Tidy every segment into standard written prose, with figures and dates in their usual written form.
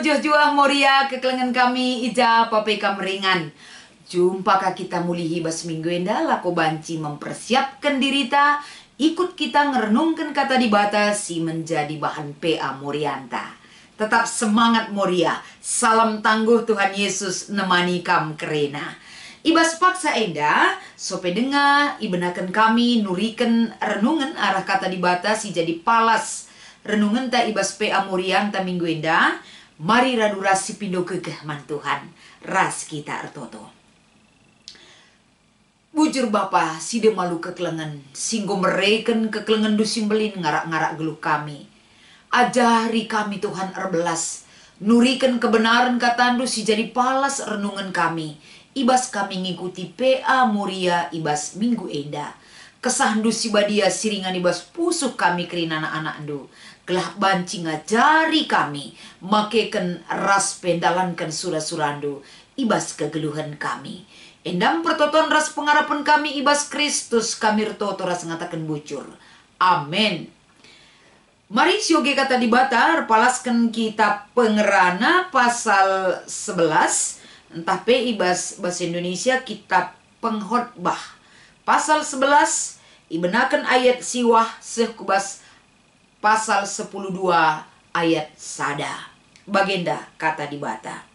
mejuah Moria kekelengan kami ija papeka meringan. Jumpakah kita mulihi bas minggu enda lako banci mempersiapkan diri ta. Ikut kita ngerenungkan kata dibatasi menjadi bahan PA Morianta. Tetap semangat Moria. Salam tangguh Tuhan Yesus nemani kam kerena. Ibas paksa enda, sope dengar, ibenakan kami nurikan renungan arah kata dibatasi jadi palas. Renungan ta ibas PA Morianta minggu enda, mari radu rasi pindo kekehman Tuhan, ras kita ertoto. Bujur Bapa, side malu kekelengan, singgo mereken kekelengan dusim belin ngarak-ngarak geluk kami. Ajari kami Tuhan erbelas, nurikan kebenaran katandu si jadi palas renungan kami. Ibas kami ngikuti PA Moria ibas minggu enda. Kesah dusi badia siringan ibas pusuk kami kerin anak-anak ndu. Kelah banci ngajari kami, makeken ras pendalankan surah-surandu, ibas kegeluhan kami. Endam pertoton ras pengharapan kami ibas Kristus kami retoto ras ngatakan bucur. Amin. Mari sioge kata dibatar, palaskan kita pengerana pasal 11, entah pe ibas bahasa Indonesia kitab pengkhotbah. Pasal 11, ibenakan ayat siwah sekubas pasal 10.2 ayat sada. Bagenda kata dibata.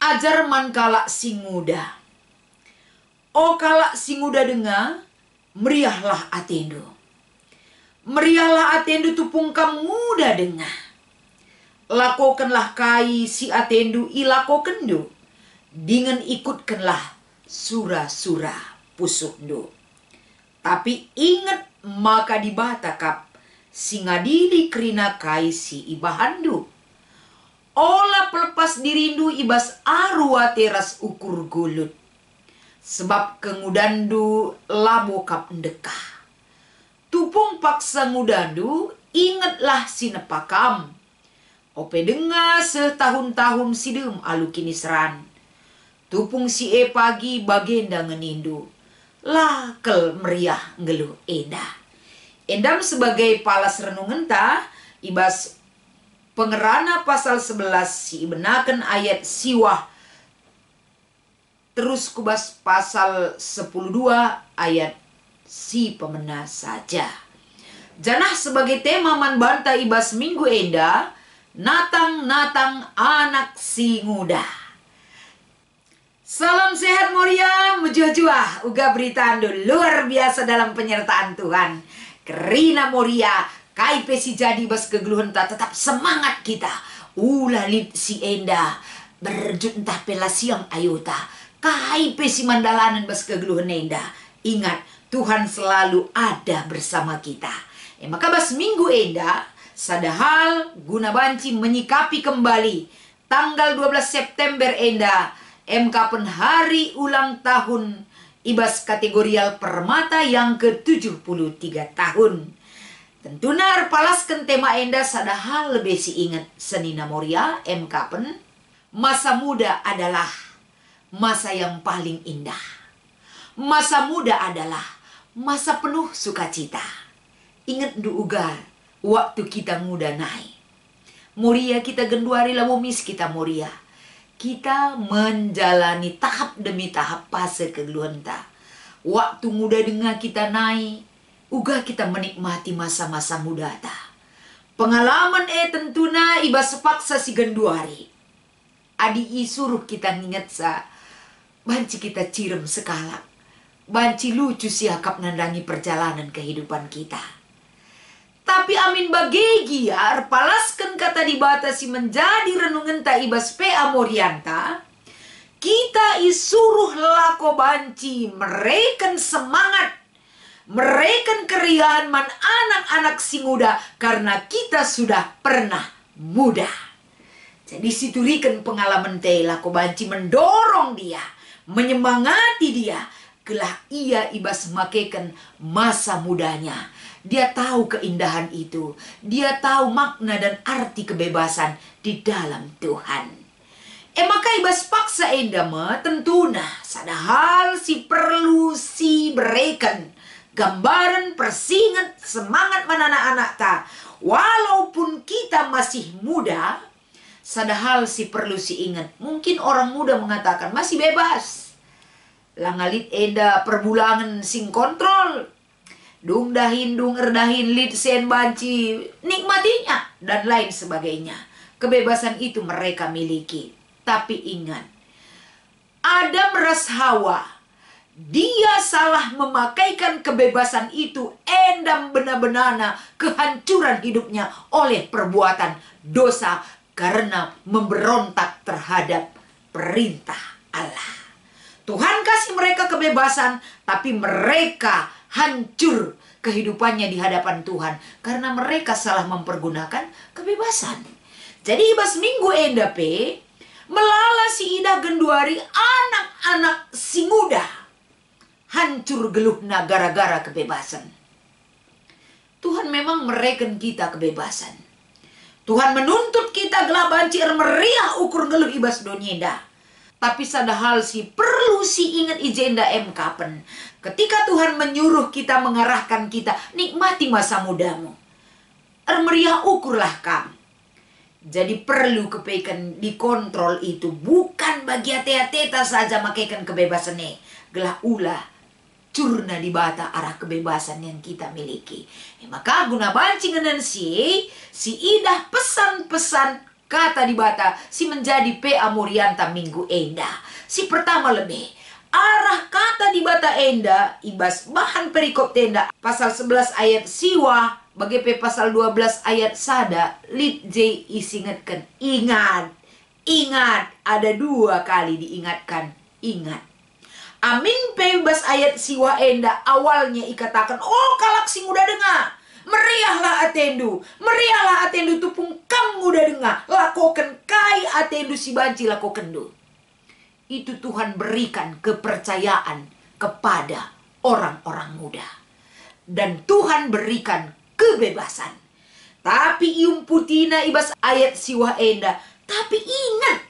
Ajar man kalak sing muda. O kalak sing muda dengar, meriahlah atendu. Meriahlah atendu tupung kam muda dengar. Lakokanlah kai si atendu ilakokendu. Dengan ikutkanlah surah-surah pusukdu. Tapi ingat maka dibatakap singadili kerina kai si ibahandu. Ola pelepas dirindu ibas arua teras ukur gulut. Sebab kengudandu labo kap ndekah. Tupung paksa ngudandu ingatlah sinepakam. Ope dengar setahun-tahun sidem alu kini seran. Tupung si pagi bagenda ngenindu. Lakel meriah ngeluh enda. Endam sebagai palas renungan ta, ibas pengerana pasal 11 si benakan ayat siwah. Terus kubas pasal 10.2 ayat si pemena saja. Janah sebagai tema man banta ibas minggu enda, natang-natang anak si muda. Salam sehat Moria, mejuah-juah, uga berita andu luar biasa dalam penyertaan Tuhan. Kerina Moria, kai pesi jadi bas kegeluhan ta tetap semangat kita. Ulalit si enda, berjut entah pela siang ayuta. Kai pesi mandalanan bas kegeluhan enda. Ingat, Tuhan selalu ada bersama kita. Maka bas minggu enda, sadahal guna banci menyikapi kembali. Tanggal 12 September enda, MK pen hari ulang tahun ibas kategorial permata yang ke-73 tahun. Tentunya palaskan tema enda sadahal lebih si ingat senina Moria MK pen. Masa muda adalah masa yang paling indah. Masa muda adalah masa penuh sukacita. Ingat duuga waktu kita muda naik. Moria kita genduari lamumis kita Moria. Kita menjalani tahap demi tahap fase kegeluhan ta. Waktu muda dengar kita naik, uga kita menikmati masa-masa muda ta. Pengalaman tentuna ibas sepaksa si genduari. Adi suruh kita nginget sa, banci kita cirem sekalak. Banci lucu siakap nandangi perjalanan kehidupan kita. Tapi amin bagegiar palaskan kata dibatasi menjadi renungan ta ibas PA Morianta. Kita isuruh lako banci mereken semangat. Mereken keriahan man anak-anak si muda karena kita sudah pernah muda. Jadi siturikan pengalaman teh lako banci mendorong dia, menyemangati dia. Kelah ia ibas makeken masa mudanya. Dia tahu keindahan itu. Dia tahu makna dan arti kebebasan di dalam Tuhan. Maka ibas paksa endama tentuna sadahal si perlu si bereken. Gambaran persingat semangat mana anak-anak ta. Walaupun kita masih muda, Sadahal si perlu si ingat. Mungkin orang muda mengatakan masih bebas. Langalit enda perbulangan sing kontrol. Dung dahin, dung erdahin, lit sen banci, nikmatinya, dan lain sebagainya. Kebebasan itu mereka miliki. Tapi ingat, Adam ras Hawa, dia salah memakaikan kebebasan itu, endam benar-benarnya kehancuran hidupnya oleh perbuatan dosa karena memberontak terhadap perintah Allah. Tuhan kasih mereka kebebasan, tapi mereka hancur kehidupannya di hadapan Tuhan karena mereka salah mempergunakan kebebasan. Jadi ibas minggu endape melala si ida genduari anak-anak si muda hancur geluhna gara-gara kebebasan. Tuhan memang mereken kita kebebasan. Tuhan menuntut kita gelah banci meriah ukur geluh ibas donyeda. Tapi sadahal si perlu si ingat ijenda kapan. Ketika Tuhan menyuruh kita, mengarahkan kita, nikmati masa mudamu. Meriah ukurlah kamu. Jadi perlu kepaikan dikontrol itu. Bukan bagi ate-ateta saja makaikan kebebasannya. Gelah ulah curna di bata arah kebebasan yang kita miliki. Maka guna bancingan si idah pesan-pesan kata di bata si menjadi PA Murianta minggu enda. Si pertama lebih arah kata di bata enda ibas bahan perikop tenda pasal 11 ayat siwa bagi pasal 12 ayat sada lit j isingatkan. Ingat ada 2 kali diingatkan. Ingat. Amin bebas ayat siwa enda awalnya ikatakan oh kalak sing udah dengar. Meriahlah atendu tupung kamu udah dengar. Lakokan kai atendu si banci lakokan do. Itu Tuhan berikan kepercayaan kepada orang-orang muda. Dan Tuhan berikan kebebasan. Tapi ium putina ibas ayat siwa enda. Tapi ingat.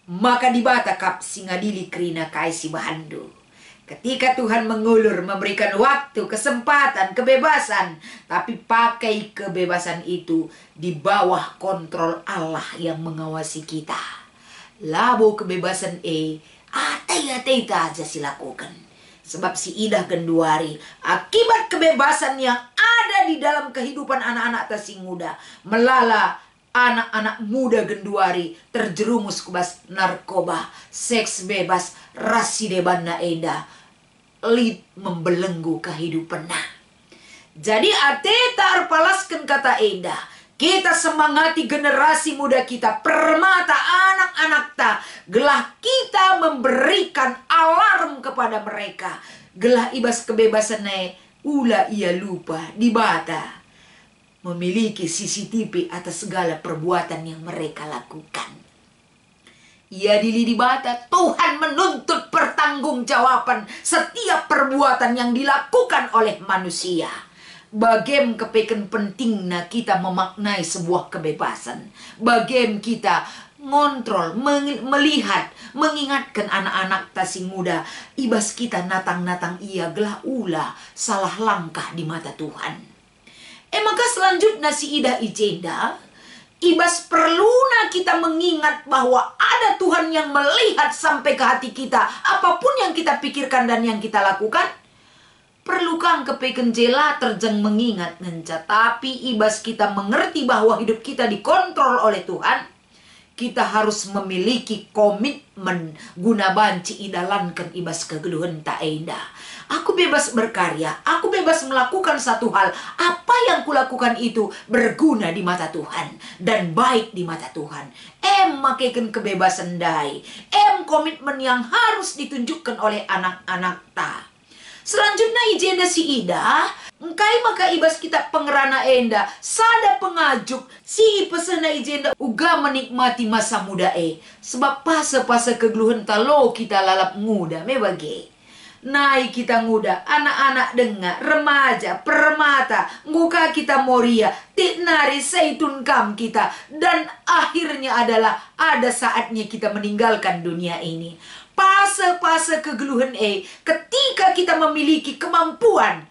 Maka dibata kap singadili krina kai si bahandu. Ketika Tuhan mengulur, memberikan waktu, kesempatan, kebebasan. Tapi pakai kebebasan itu di bawah kontrol Allah yang mengawasi kita. Labo kebebasan atai-atai aja silakukan. Sebab si idah genduari, akibat kebebasan yang ada di dalam kehidupan anak-anak tasing muda. Melala anak-anak muda genduari terjerumus kubas narkoba, seks bebas, rasi debana eda. Lid membelenggu kehidupan. Jadi ateta arpalaskan kata enda. Kita semangati generasi muda kita. Permata anak-anak ta. Gelah kita memberikan alarm kepada mereka. Gelah ibas kebebasan ula ia lupa dibata. Memiliki CCTV atas segala perbuatan yang mereka lakukan. Ia dilidibata, Tuhan menuntut pertanggungjawaban setiap perbuatan yang dilakukan oleh manusia. Bagem kepeken pentingnya kita memaknai sebuah kebebasan. Bagem kita ngontrol, melihat, mengingatkan anak-anak tasing muda. Ibas kita natang-natang ia gelah ulah salah langkah di mata Tuhan. Maka selanjutnya si ida ijenda. Ibas perluna kita mengingat bahwa ada Tuhan yang melihat sampai ke hati kita. Apapun yang kita pikirkan dan yang kita lakukan. Perlukah kepeken jela terjeng mengingat ngenca. Tapi ibas kita mengerti bahwa hidup kita dikontrol oleh Tuhan. Kita harus memiliki komitmen guna banci idalankan ibas kegeluhan tak enda. Aku bebas berkarya, aku bebas melakukan satu hal. Apa yang kulakukan itu berguna di mata Tuhan dan baik di mata Tuhan. Makaikan kebebasan dai. Komitmen yang harus ditunjukkan oleh anak-anak ta. Selanjutnya ijenda si ida. Engkai maka ibas kita pengerana enda. Sada pengajuk si pesena ijenda uga menikmati masa muda sebab pase-pase kegeluhan talo kita lalap muda mebage. Naik kita muda, anak-anak dengar, remaja, permata, muka kita moria, tiknari seitun kam kita. Dan akhirnya adalah ada saatnya kita meninggalkan dunia ini. Fase-fase kegeluhan ketika kita memiliki kemampuan,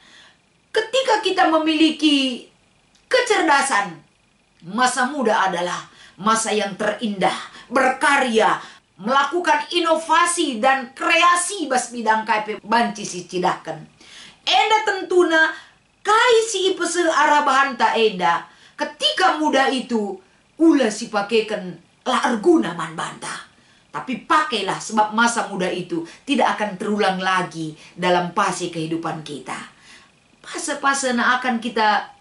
ketika kita memiliki kecerdasan, masa muda adalah masa yang terindah, berkarya, melakukan inovasi dan kreasi bas bidang KP banci si cidahkan. Enda tentuna kai si ipese arah bahan ta enda ketika muda itu ulah si pakaikan lah arguna man bantah. Tapi pakailah sebab masa muda itu tidak akan terulang lagi dalam fase kehidupan kita. Fase-fase na akan kita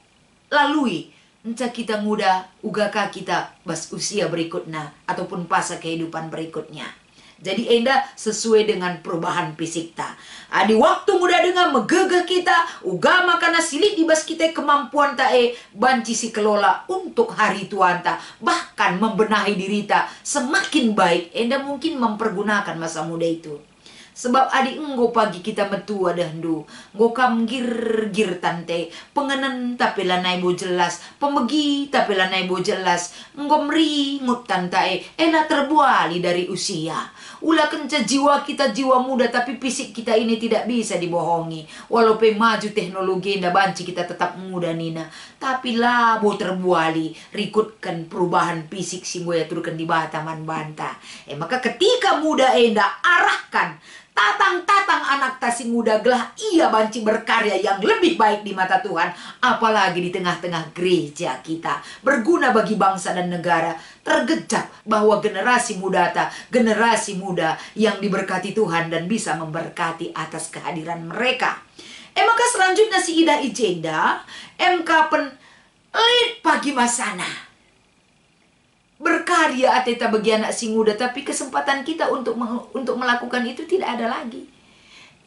lalui. Entah kita muda, ugakah kita bas usia berikutnya ataupun fase kehidupan berikutnya. Jadi enda sesuai dengan perubahan fisik ta. Di waktu muda dengan megegeh kita, uga makana silit di bas kita kemampuan ta banci si kelola untuk hari tuan ta. Bahkan membenahi diri ta semakin baik. Enda mungkin mempergunakan masa muda itu. Sebab adik enggo pagi kita metua dahdu, nggo kam gir tante, pengenan tapi lanai bo jelas, pemegi tapi lanai bo jelas, enggo meri ngut tante, ela terbuali dari usia. Ulah kenca jiwa kita jiwa muda tapi fisik kita ini tidak bisa dibohongi. Walaupun maju teknologi nda banci kita tetap muda nina, tapi labo terbuali rikutkan perubahan fisik singgo ya turkan di bataman banta. Maka ketika muda enda arahkan tatang-tatang anak tasing muda gelah ia banci berkarya yang lebih baik di mata Tuhan. Apalagi di tengah-tengah gereja kita. Berguna bagi bangsa dan negara. Tergejap bahwa generasi muda yang diberkati Tuhan dan bisa memberkati atas kehadiran mereka. Maka selanjutnya si Ida Ijenda MK pen lead pagi masana. Berkarya ateta bagi anak si muda, tapi kesempatan kita untuk melakukan itu tidak ada lagi.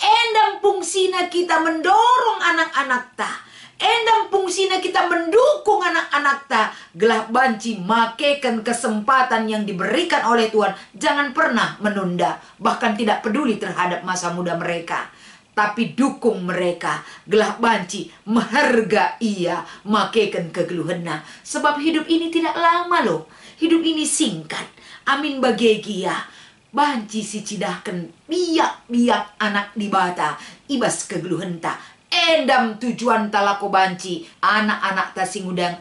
Endang fungsina kita mendorong anak-anak ta. Endang fungsina kita mendukung anak-anak ta. Gelah banci makekan kesempatan yang diberikan oleh Tuhan. Jangan pernah menunda, bahkan tidak peduli terhadap masa muda mereka. Tapi dukung mereka, gelah banci mengharga ia, makekan kegeluhena. Sebab hidup ini tidak lama loh. Hidup ini singkat. Amin bagi gia. Banci si cidahkan biak-biak anak di bata. Ibas kegeluhenta. Endam tujuan talako banci. Anak-anak tasing udang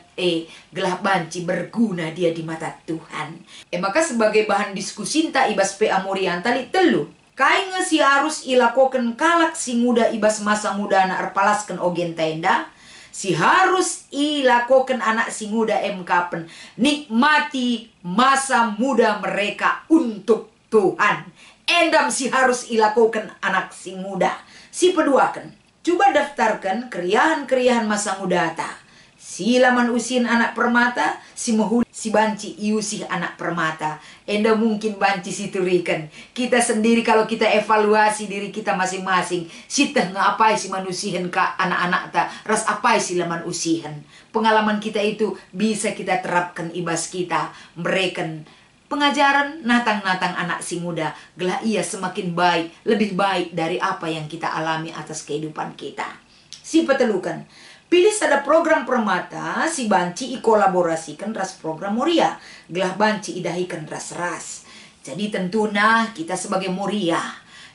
gelah banci berguna dia di mata Tuhan. Maka sebagai bahan diskusi ta ibas pe amorian tali telu. Kai ngesi harus ilakoken kalak si muda ibas masa muda na arpalaskan ogen tenda. Si harus ilakokan anak si muda MK nikmati masa muda mereka untuk Tuhan. Endam si harus ilakokan anak si muda. Si peduakan. Coba daftarkan keriahan-keriahan masa muda ta. Si laman usin anak permata, si mohul si banci iusih anak permata. Enda mungkin banci si turikan. Kita sendiri kalau kita evaluasi diri kita masing-masing, sitah ngapai si manusihan ka anak-anak ta, ras apai si laman usihan. Pengalaman kita itu bisa kita terapkan ibas kita, mereken pengajaran natang-natang anak si muda. Gelah ia semakin baik, lebih baik dari apa yang kita alami atas kehidupan kita. Si petelukan. Pilih sada program permata, si banci ikolaborasikan ras program Moria. Gelah banci idahikan ras-ras. Jadi tentunya kita sebagai Moria,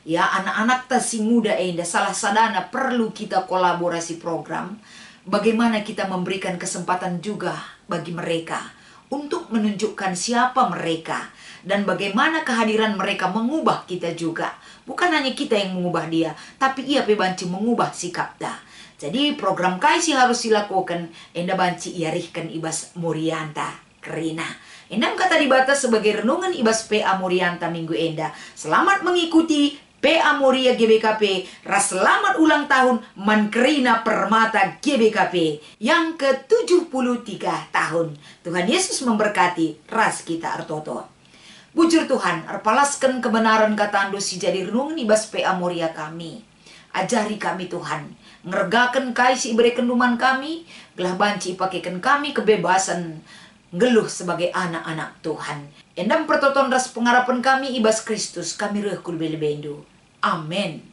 ya anak-anak si muda enda salah sadana perlu kita kolaborasi program. Bagaimana kita memberikan kesempatan juga bagi mereka untuk menunjukkan siapa mereka. Dan bagaimana kehadiran mereka mengubah kita juga. Bukan hanya kita yang mengubah dia, tapi ia banci mengubah sikap dah. Jadi program kaisi harus dilakukan. Enda banci iarihkan ibas Morianta Kerina. Endam kata dibatas sebagai renungan ibas PA Morianta minggu enda. Selamat mengikuti PA Moria GBKP. Ras selamat ulang tahun Mankerina Permata GBKP yang ke-73 tahun. Tuhan Yesus memberkati ras kita artoto. Bujur Tuhan, arpalaskan kebenaran kata ando si jadi renungan ibas PA Moria kami. Ajari kami Tuhan, ngergakan kaisi berikan duman kami, gelah banci pakaikan kami kebebasan, ngeluh sebagai anak-anak Tuhan. Endam pertoton ras pengharapan kami ibas Kristus, kami rehkul belebendu. Amin.